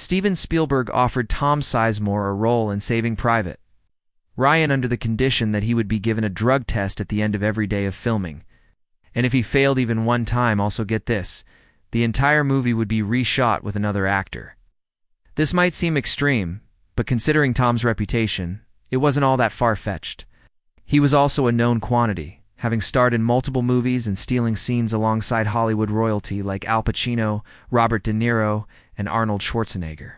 Steven Spielberg offered Tom Sizemore a role in Saving Private Ryan under the condition that he would be given a drug test at the end of every day of filming. And if he failed even one time, also get this, the entire movie would be reshot with another actor. This might seem extreme, but considering Tom's reputation, it wasn't all that far-fetched. He was also a known quantity, having starred in multiple movies and stealing scenes alongside Hollywood royalty like Al Pacino, Robert De Niro, and Arnold Schwarzenegger.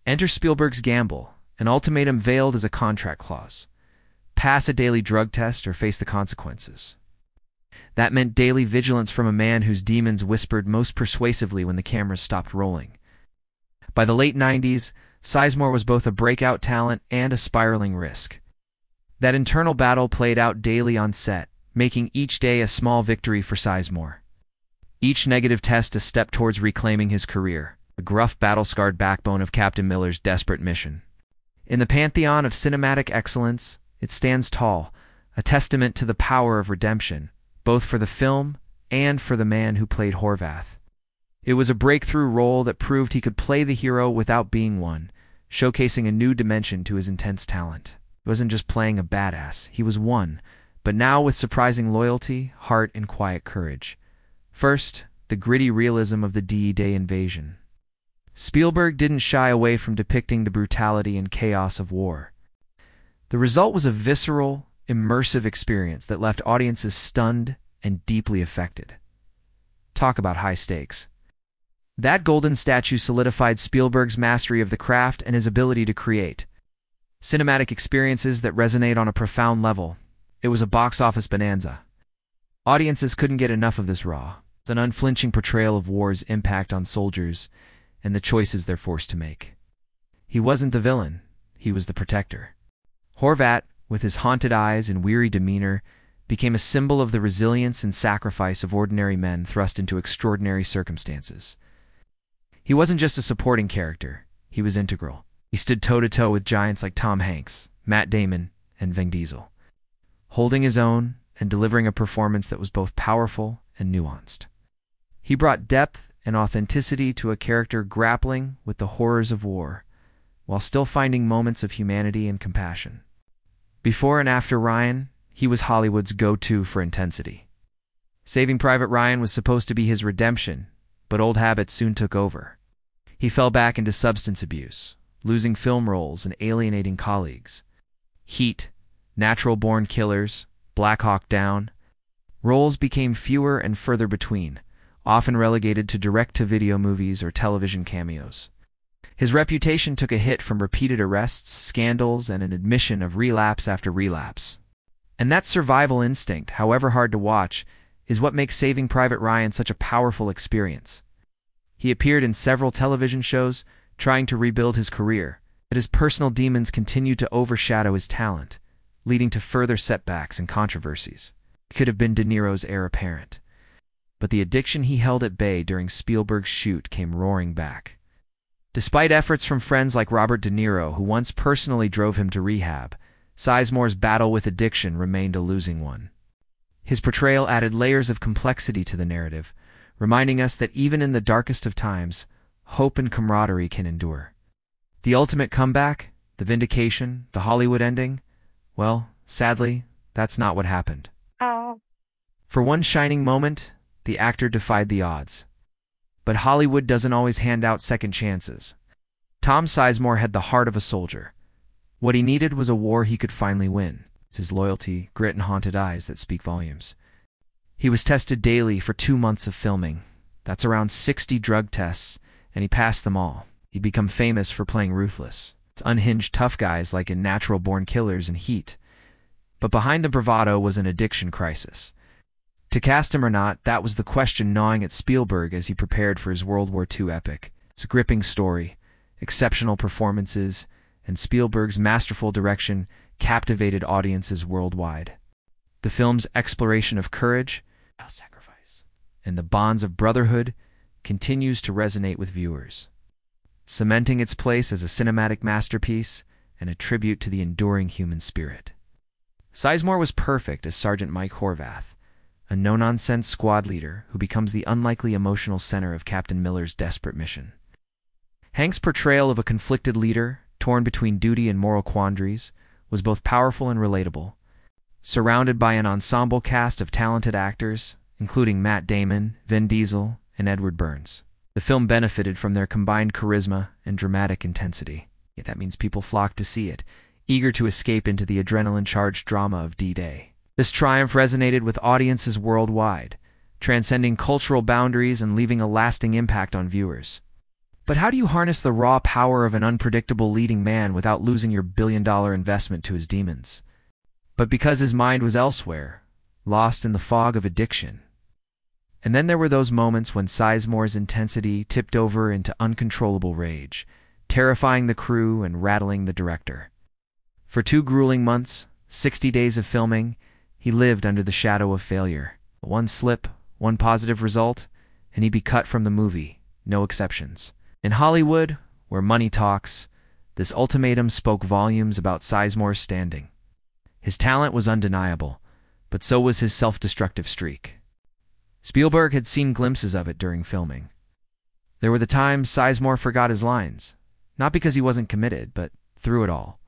Enter Spielberg's gamble, an ultimatum veiled as a contract clause. Pass a daily drug test or face the consequences. That meant daily vigilance from a man whose demons whispered most persuasively when the cameras stopped rolling. By the late 90s, Sizemore was both a breakout talent and a spiraling risk. That internal battle played out daily on set, making each day a small victory for Sizemore. Each negative test a step towards reclaiming his career, the gruff battle-scarred backbone of Captain Miller's desperate mission. In the pantheon of cinematic excellence, it stands tall, a testament to the power of redemption, both for the film and for the man who played Horvath. It was a breakthrough role that proved he could play the hero without being one, showcasing a new dimension to his intense talent. He wasn't just playing a badass, he was one, but now with surprising loyalty, heart, and quiet courage. First, the gritty realism of the D-Day invasion. Spielberg didn't shy away from depicting the brutality and chaos of war. The result was a visceral, immersive experience that left audiences stunned and deeply affected. Talk about high stakes. That golden statue solidified Spielberg's mastery of the craft and his ability to create cinematic experiences that resonate on a profound level. It was a box office bonanza. Audiences couldn't get enough of this raw, it's an unflinching portrayal of war's impact on soldiers and the choices they're forced to make. He wasn't the villain, he was the protector. Horvath, with his haunted eyes and weary demeanor, became a symbol of the resilience and sacrifice of ordinary men thrust into extraordinary circumstances. He wasn't just a supporting character, he was integral. He stood toe-to-toe with giants like Tom Hanks, Matt Damon, and Vin Diesel, holding his own and delivering a performance that was both powerful and nuanced. He brought depth and authenticity to a character grappling with the horrors of war, while still finding moments of humanity and compassion. Before and after Ryan, he was Hollywood's go-to for intensity. Saving Private Ryan was supposed to be his redemption, but old habits soon took over. He fell back into substance abuse, losing film roles and alienating colleagues. Heat, Natural-Born Killers, Black Hawk Down. Roles became fewer and further between, often relegated to direct-to-video movies or television cameos. His reputation took a hit from repeated arrests, scandals, and an admission of relapse after relapse. And that survival instinct, however hard to watch, is what makes Saving Private Ryan such a powerful experience. He appeared in several television shows, trying to rebuild his career, but his personal demons continued to overshadow his talent, leading to further setbacks and controversies. He could have been De Niro's heir apparent. But the addiction he held at bay during Spielberg's shoot came roaring back. Despite efforts from friends like Robert De Niro, who once personally drove him to rehab, Sizemore's battle with addiction remained a losing one. His portrayal added layers of complexity to the narrative, reminding us that even in the darkest of times, hope and camaraderie can endure. The ultimate comeback, the vindication, the Hollywood ending? Well, sadly, that's not what happened. Oh. For one shining moment, the actor defied the odds. But Hollywood doesn't always hand out second chances. Tom Sizemore had the heart of a soldier. What he needed was a war he could finally win. It's his loyalty, grit, and haunted eyes that speak volumes. He was tested daily for 2 months of filming. That's around 60 drug tests, and he passed them all. He'd become famous for playing ruthless. It's unhinged tough guys like in Natural-Born Killers and Heat. But behind the bravado was an addiction crisis. To cast him or not, that was the question gnawing at Spielberg as he prepared for his World War II epic. It's a gripping story, exceptional performances, and Spielberg's masterful direction captivated audiences worldwide. The film's exploration of courage, sacrifice, and the bonds of brotherhood continues to resonate with viewers, cementing its place as a cinematic masterpiece and a tribute to the enduring human spirit. Sizemore was perfect as Sergeant Mike Horvath, a no-nonsense squad leader who becomes the unlikely emotional center of Captain Miller's desperate mission. Hank's portrayal of a conflicted leader, torn between duty and moral quandaries, was both powerful and relatable. Surrounded by an ensemble cast of talented actors, including Matt Damon, Vin Diesel, and Edward Burns, the film benefited from their combined charisma and dramatic intensity. Yet that means people flocked to see it, eager to escape into the adrenaline-charged drama of D-Day. This triumph resonated with audiences worldwide, transcending cultural boundaries and leaving a lasting impact on viewers. But how do you harness the raw power of an unpredictable leading man without losing your billion-dollar investment to his demons? But because his mind was elsewhere, lost in the fog of addiction. And then there were those moments when Sizemore's intensity tipped over into uncontrollable rage, terrifying the crew and rattling the director. For 2 grueling months, 60 days of filming, he lived under the shadow of failure. One slip, one positive result, and he'd be cut from the movie, no exceptions. In Hollywood, where money talks, this ultimatum spoke volumes about Sizemore's standing. His talent was undeniable, but so was his self-destructive streak. Spielberg had seen glimpses of it during filming. There were the times Sizemore forgot his lines, not because he wasn't committed, but through it all.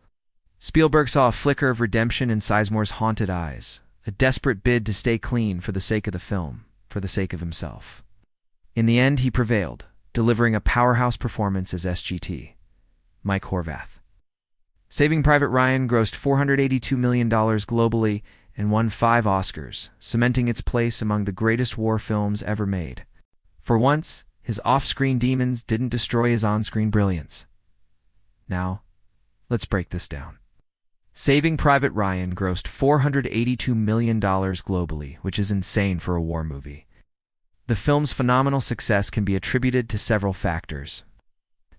Spielberg saw a flicker of redemption in Sizemore's haunted eyes, a desperate bid to stay clean for the sake of the film, for the sake of himself. In the end, he prevailed, delivering a powerhouse performance as SGT, Mike Horvath. Saving Private Ryan grossed $482 million globally and won 5 Oscars, cementing its place among the greatest war films ever made. For once, his off-screen demons didn't destroy his on-screen brilliance. Now, let's break this down. Saving Private Ryan grossed $482 million globally, which is insane for a war movie. The film's phenomenal success can be attributed to several factors.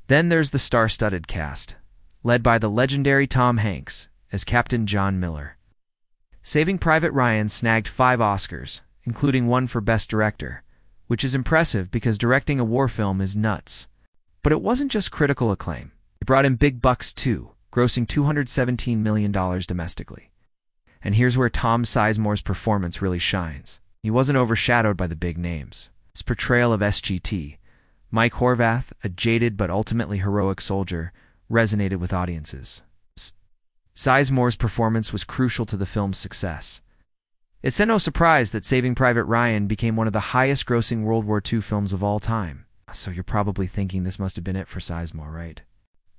Then there's the star-studded cast, led by the legendary Tom Hanks as Captain John Miller. Saving Private Ryan snagged 5 Oscars, including 1 for Best Director, which is impressive because directing a war film is nuts. But it wasn't just critical acclaim. It brought in big bucks too, grossing $217 million domestically. And here's where Tom Sizemore's performance really shines. He wasn't overshadowed by the big names. His portrayal of SGT, Mike Horvath, a jaded but ultimately heroic soldier, resonated with audiences. Sizemore's performance was crucial to the film's success. It's no surprise that Saving Private Ryan became one of the highest-grossing World War II films of all time. So you're probably thinking this must have been it for Sizemore, right?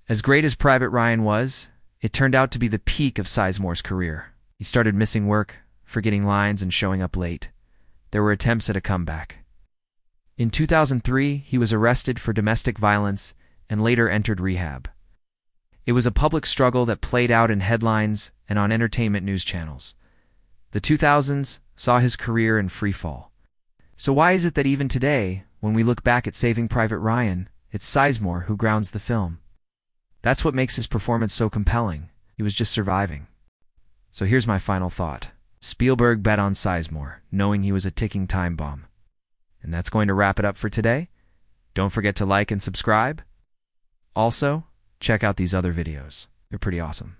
As great as Private Ryan was, it turned out to be the peak of Sizemore's career. He started missing work, forgetting lines, and showing up late. There were attempts at a comeback. In 2003, he was arrested for domestic violence and later entered rehab. It was a public struggle that played out in headlines and on entertainment news channels. The 2000s saw his career in free fall. So why is it that even today, when we look back at Saving Private Ryan, it's Sizemore who grounds the film? That's what makes his performance so compelling. He was just surviving. So here's my final thought. Spielberg bet on Sizemore, knowing he was a ticking time bomb. And that's going to wrap it up for today. Don't forget to like and subscribe. Also, check out these other videos. They're pretty awesome.